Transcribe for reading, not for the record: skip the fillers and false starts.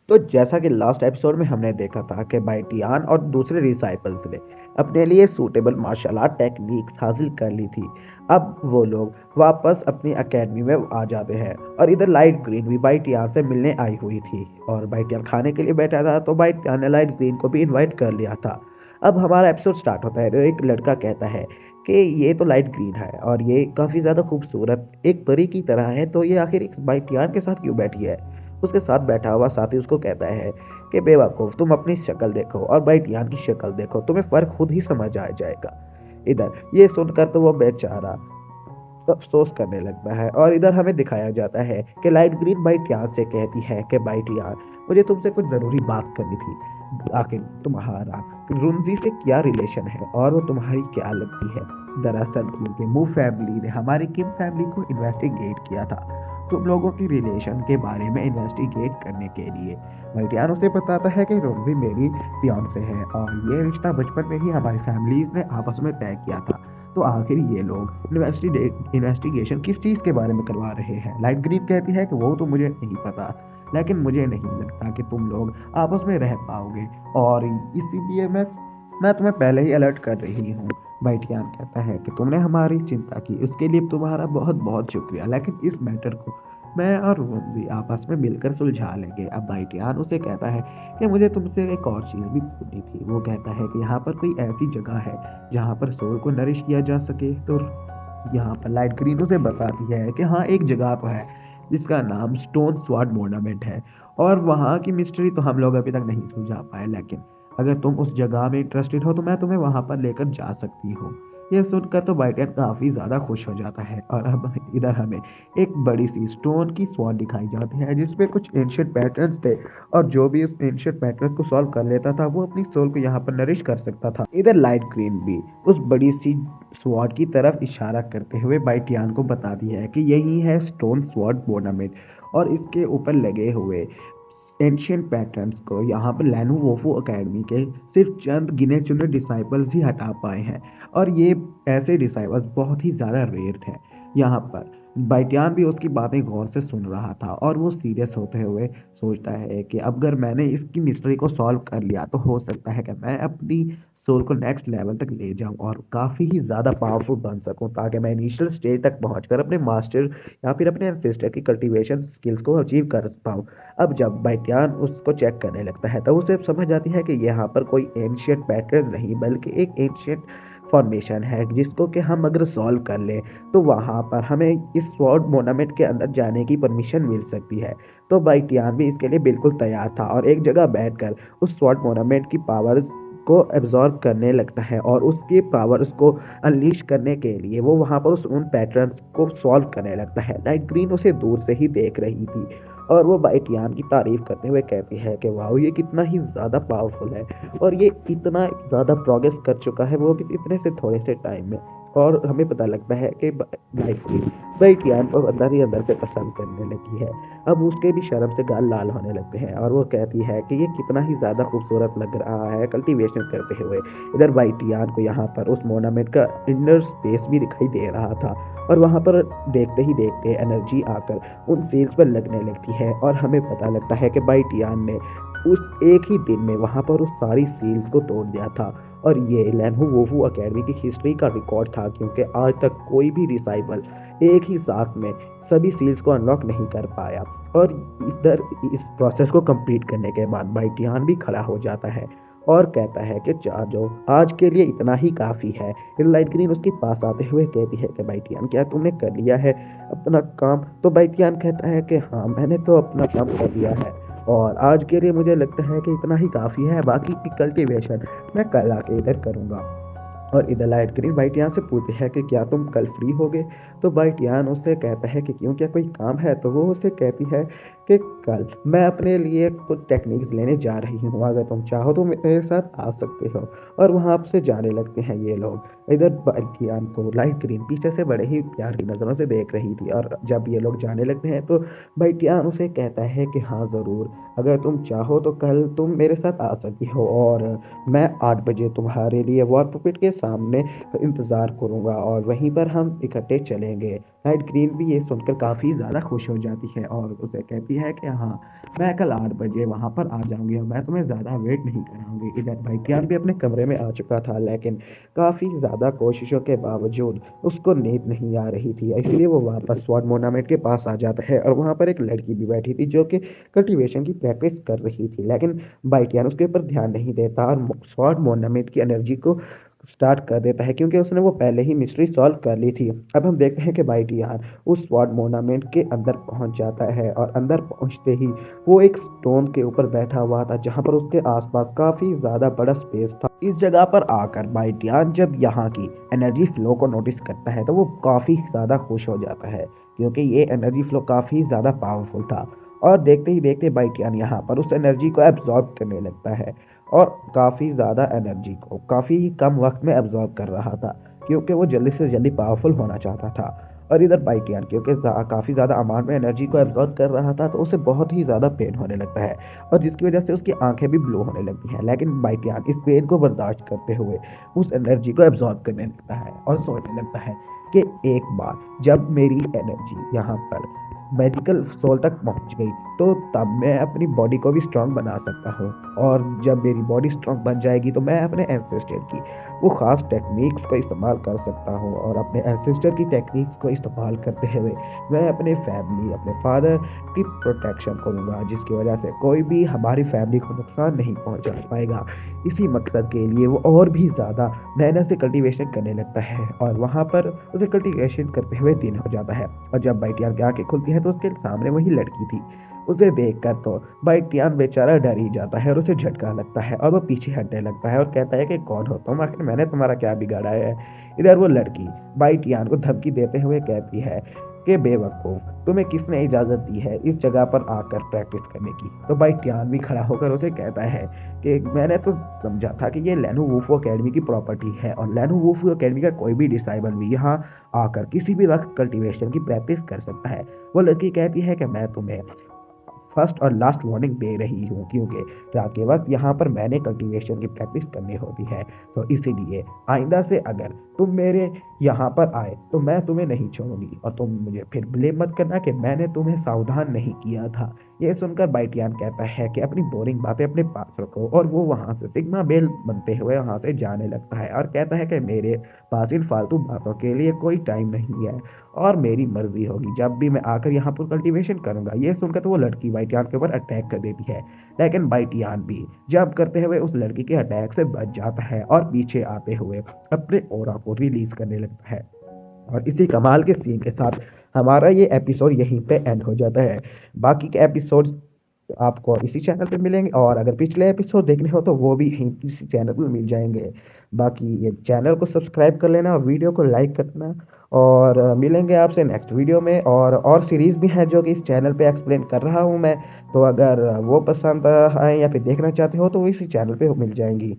तो जैसा कि लास्ट एपिसोड में हमने देखा था कि बाइटियान और दूसरे डिसाइपल्स ने अपने लिए सूटेबल मार्शल आर्ट टेक्निक्स हासिल कर ली थी। अब वो लोग वापस अपनी एकेडमी में आ जाते हैं और इधर लाइट ग्रीन भी बाइटियान से मिलने आई हुई थी और बाइटियान खाने के लिए बैठा था तो बाइटियान ने लाइट ग्रीन को भी इनवाइट कर लिया था। अब हमारा एपिसोड स्टार्ट होता है तो एक लड़का कहता है कि ये तो लाइट ग्रीन है और ये काफ़ी ज़्यादा खूबसूरत एक परी की तरह है, तो ये आखिर एक बाइटियान के साथ क्यों बैठी है। उसके साथ बैठा हुआ साथी उसको कहता है कि बेवकूफ़, तुम अपनी शक्ल देखो और बाइटियान की शक्ल देखो, तुम्हें फ़र्क खुद ही समझ आ जाएगा। इधर ये सुनकर तो वो बेचारा तो अफसोस करने लगता है और इधर हमें दिखाया जाता है कि लाइट ग्रीन बाइटियान से कहती है कि बाइटियान, मुझे तुमसे कुछ ज़रूरी बात करनी थी। आखिर तुम्हारा रुंजी से क्या रिलेशन है और वो तुम्हारी क्या लगती है। दरअसल क्योंकि मू फैमिली ने हमारी किम फैमिली को इन्वेस्टिगेट किया था तुम लोगों की रिलेशन के बारे में इन्वेस्टिगेट करने के लिए। बाइटियान उसे बताता है कि रुंजी मेरी फियांसे है और ये रिश्ता बचपन में ही हमारी फैमिलीज ने आपस में तय किया था। तो आखिर ये लोग इन्वेस्टिगेशन किस चीज़ के बारे में करवा रहे हैं। लाइट ग्रीन कहती है कि वो तो मुझे नहीं पता, लेकिन मुझे नहीं लगता कि तुम लोग आपस में रह पाओगे और इसीलिए मैं तुम्हें पहले ही अलर्ट कर रही हूँ। बाइटियान कहता है कि तुमने हमारी चिंता की, उसके लिए तुम्हारा बहुत बहुत शुक्रिया, लेकिन इस मैटर को मैं और रोजी आपस में मिलकर सुलझा लेंगे। अब बाइटियान उसे कहता है कि मुझे तुमसे एक और चीज़ भी पूछनी थी। वो कहता है कि यहाँ पर कोई ऐसी जगह है जहाँ पर सोल को नरिश किया जा सके। तो यहाँ पर लाइट ग्रीन उसे बताती है कि हाँ, एक जगह तो है जिसका नाम स्टोन स्वॉर्ड मोर्नामेंट है और वहाँ की मिस्ट्री तो हम लोग अभी तक नहीं सुलझा पाए, लेकिन अगर तुम उस जगह में इंटरेस्टेड हो तो मैं तुम्हें वहाँ पर लेकर जा सकती हूँ। यह सुनकर तो बाइटन काफ़ी ज़्यादा खुश हो जाता है और अब इधर हमें एक बड़ी सी स्टोन की स्वॉर्ड दिखाई जाती है जिसमें कुछ एंशियंट पैटर्न्स थे और जो भी उस एंशियंट पैटर्न्स को सॉल्व कर लेता था वो अपनी सोल को यहाँ पर नरिश कर सकता था। इधर लाइट ग्रीन भी उस बड़ी सी स्वॉर्ड की तरफ इशारा करते हुए बाइटियान को बताती है कि यही है स्टोन स्वॉर्ड टूर्नामेंट और इसके ऊपर लगे हुए एंशियंट पैटर्न्स को यहाँ पर लेनोवो अकेडमी के सिर्फ चंद गिने चुने डिसाइपल्स ही हटा पाए हैं और ये ऐसे डिसाइपल्स बहुत ही ज़्यादा रेयर थे। यहाँ पर बाइटियान भी उसकी बातें गौर से सुन रहा था और वो सीरियस होते हुए सोचता है कि अब अगर मैंने इसकी मिस्ट्री को सॉल्व कर लिया तो हो सकता है कि मैं अपनी सोल को नेक्स्ट लेवल तक ले जाऊं और काफ़ी ही ज़्यादा पावरफुल बन सकूं, ताकि मैं इनिशियल स्टेज तक पहुंचकर अपने मास्टर या फिर अपने एंसेस्टर की कल्टीवेशन स्किल्स को अचीव कर पाऊं। अब जब बाइटियान उसको चेक करने लगता है तो उसे समझ आती है कि यहाँ पर कोई एंशियंट पैटर्न नहीं बल्कि एक एंशियंट फॉर्मेशन है जिसको कि हम अगर सॉल्व कर लें तो वहाँ पर हमें इस स्वॉर्ड मोनामेंट के अंदर जाने की परमिशन मिल सकती है। तो बाइटियान भी इसके लिए बिल्कुल तैयार था और एक जगह बैठकर उस स्वॉर्ड मोनामेंट की पावर को एब्जॉर्ब करने लगता है और उसकी पावर उसको अनलीश करने के लिए वो वहाँ पर उन पैटर्न्स को सॉल्व करने लगता है। लाइट ग्रीन उसे दूर से ही देख रही थी और वो बाइटियान की तारीफ करते हुए कहती है कि वाह, ये कितना ही ज़्यादा पावरफुल है और ये इतना ज़्यादा प्रोग्रेस कर चुका है वो भी इतने से थोड़े से टाइम में। और हमें पता लगता है कि लाइट ग्रीन बाइटियान को अंदर ही अंदर से पसंद करने लगी है। अब उसके भी शर्म से गाल लाल होने लगते हैं और वो कहती है कि ये कितना ही ज़्यादा खूबसूरत लग रहा है कल्टीवेशन करते हुए। इधर बाइटियान को यहाँ पर उस मोनामेंट का इनर स्पेस भी दिखाई दे रहा था और वहाँ पर देखते ही देखते एनर्जी आकर उन सील्स पर लगने लगती है और हमें पता लगता है कि बाइटियान ने उस एक ही दिन में वहाँ पर उस सारी सील्स को तोड़ दिया था और ये लेनोवो अकेडमी की हिस्ट्री का रिकॉर्ड था, क्योंकि आज तक कोई भी डिसाइबल एक ही साथ में सभी सील्स को अनलॉक नहीं कर पाया। और इधर इस प्रोसेस को कंप्लीट करने के बाद बाइटियान भी खड़ा हो जाता है और कहता है कि चार्जो, आज के लिए इतना ही काफ़ी है। फिर लाइट ग्रीन उसके पास आते हुए कहती है कि बाइटियान, क्या तुमने कर लिया है अपना काम। तो बाइटियान कहता है कि हाँ, मैंने तो अपना काम कर लिया है और आज के लिए मुझे लगता है कि इतना ही काफ़ी है, बाकी की कल्टीवेशन मैं कल आके इधर करूँगा। और इधर लाइट ग्रीन बाइटियान से पूछते हैं कि क्या तुम कल फ्री होगे। तो बाइटियान उससे कहता है कि क्यों, क्या कोई काम है। तो वो उसे कहती है कि कल मैं अपने लिए कुछ टेक्निक्स लेने जा रही हूँ, अगर तुम चाहो तो मेरे साथ आ सकते हो। और वहाँ से जाने लगते हैं ये लोग। इधर बाइटियान को लाइट ग्रीन पीछे से बड़े ही प्यार की नज़रों से देख रही थी और जब ये लोग जाने लगते हैं तो बाइटियान उसे कहता है कि हाँ ज़रूर, अगर तुम चाहो तो कल तुम मेरे साथ आ सकती हो और मैं 8 बजे तुम्हारे लिए वॉर पुपिट के सामने इंतज़ार करूँगा और वहीं पर हम इकट्ठे चलेंगे। लाइट ग्रीन भी ये सुनकर काफ़ी ज़्यादा खुश हो जाती है और उसे कहती है कि हाँ, मैं कल 8 बजे वहाँ पर आ जाऊँगी और मैं तुम्हें ज़्यादा वेट नहीं कराऊँगी। इधर भाई कियान भी अपने कमरे में आ चुका था, लेकिन काफ़ी ज़्यादा कोशिशों के बावजूद उसको नींद नहीं आ रही थी, इसलिए वो वापस स्वॉर्ड मोनामेट के पास आ जाता है और वहाँ पर एक लड़की भी बैठी थी जो कि कल्टीवेशन की प्रैक्टिस कर रही थी, लेकिन भाई कियान उसके ऊपर ध्यान नहीं देता और स्वॉर्ड मोनामेट की एनर्जी को स्टार्ट कर देता है, क्योंकि उसने वो पहले ही मिस्ट्री सॉल्व कर ली थी। अब हम देखते हैं कि भाई टियान उस स्वॉर्ड मोनामेंट के अंदर पहुंच जाता है और अंदर पहुंचते ही वो एक स्टोन के ऊपर बैठा हुआ था, जहां पर उसके आसपास काफी ज्यादा बड़ा स्पेस था। इस जगह पर आकर भाई टियान जब यहाँ की एनर्जी फ्लो को नोटिस करता है तो वो काफी ज्यादा खुश हो जाता है, क्योंकि ये एनर्जी फ्लो काफी ज्यादा पावरफुल था। और देखते ही देखते भाई टियान यहाँ पर उस एनर्जी को एब्जॉर्ब करने लगता है और काफ़ी ज़्यादा एनर्जी को काफ़ी कम वक्त में एब्जॉर्ब कर रहा था, क्योंकि वो जल्दी से जल्दी पावरफुल होना चाहता था। और इधर बाइटियान क्योंकि काफ़ी ज़्यादा अमाउंट में एनर्जी को एब्जॉर्ब कर रहा था, तो उसे बहुत ही ज़्यादा पेन होने लगता है और जिसकी वजह से उसकी आंखें भी ब्लो होने लगती हैं। लेकिन बाइटियान इस पेन को बर्दाश्त करते हुए उस एनर्जी को एब्जॉर्ब करने लगता है और सोचने लगता है कि एक बार जब मेरी एनर्जी यहाँ पर मेडिकल सोल तक पहुंच गई तो तब मैं अपनी बॉडी को भी स्ट्रांग बना सकता हूँ, और जब मेरी बॉडी स्ट्रांग बन जाएगी तो मैं अपने एंसेस्टर की वो ख़ास टेक्निक्स का इस्तेमाल कर सकता हूँ और अपने एंसेस्टर की टेक्निक्स को इस्तेमाल करते हुए मैं अपने फैमिली अपने फादर की प्रोटेक्शन करूँगा, जिसकी वजह से कोई भी हमारी फैमिली को नुकसान नहीं पहुँचा पाएगा। इसी मकसद के लिए वो और भी ज़्यादा मेहनत से कल्टीवेशन करने लगता है और वहाँ पर उसे कल्टीवेशन करते हुए दिन हो जाता है। और जब बाइटियान की आंखें खुलती है तो उसके सामने वही लड़की थी। उसे देखकर तो बाइटियान बेचारा डर ही जाता है और उसे झटका लगता है और वो पीछे हटने लगता है और कहता है कि कौन हो तुम, आखिर मैंने तुम्हारा क्या बिगाड़ा है। इधर वो लड़की बाइटियान को धमकी देते हुए कहती है कि बेवकूफ़, तुम्हें किसने इजाज़त दी है इस जगह पर आकर प्रैक्टिस करने की। तो बाइटियान भी खड़ा होकर उसे कहता है कि मैंने तो समझा था कि ये लेनो वुफू अकेडमी की प्रॉपर्टी है और लेनो वुफू अकेडमी का कोई भी डिसाइबल भी यहाँ आकर किसी भी वक्त कल्टीवेशन की प्रैक्टिस कर सकता है। वो लड़की कहती है कि मैं तुम्हें फर्स्ट और लास्ट वार्निंग दे रही हूँ, क्योंकि रात के वक्त यहाँ पर मैंने कल्टीवेशन की प्रैक्टिस करनी होती है, तो इसीलिए आइंदा से अगर तुम मेरे यहाँ पर आए तो मैं तुम्हें नहीं छोड़ूंगी और तुम मुझे फिर ब्लेम मत करना कि मैंने तुम्हें सावधान नहीं किया था। ये सुनकर बाइटियान कहता है कि अपनी बोरिंग बातें अपने पास रखो, और वो वहाँ से सिग्मा बेल बनते हुए वहाँ से जाने लगता है और कहता है कि मेरे पास इन फालतू बातों के लिए कोई टाइम नहीं है और मेरी मर्जी होगी जब भी मैं आकर यहाँ पर कल्टीवेशन करूंगा। ये सुनकर तो वो लड़की बाइटियान के ऊपर अटैक कर देती है, लेकिन बाइटियान भी जंप करते हुए उस लड़की के अटैक से बच जाता है और पीछे आते हुए अपने ओरा को रिलीज करने लगता है। और इसी कमाल के सीन के साथ हमारा ये एपिसोड यहीं पे एंड हो जाता है। बाकी के एपिसोड आपको इसी चैनल पे मिलेंगे और अगर पिछले एपिसोड देखने हो तो वो भी यहीं इसी चैनल पे मिल जाएंगे। बाकी ये चैनल को सब्सक्राइब कर लेना और वीडियो को लाइक करना, और मिलेंगे आपसे नेक्स्ट वीडियो में। और सीरीज़ भी है जो कि इस चैनल पे एक्सप्लेन कर रहा हूँ मैं, तो अगर वो पसंद आए या फिर देखना चाहते हो तो वो इसी चैनल पे मिल जाएंगी।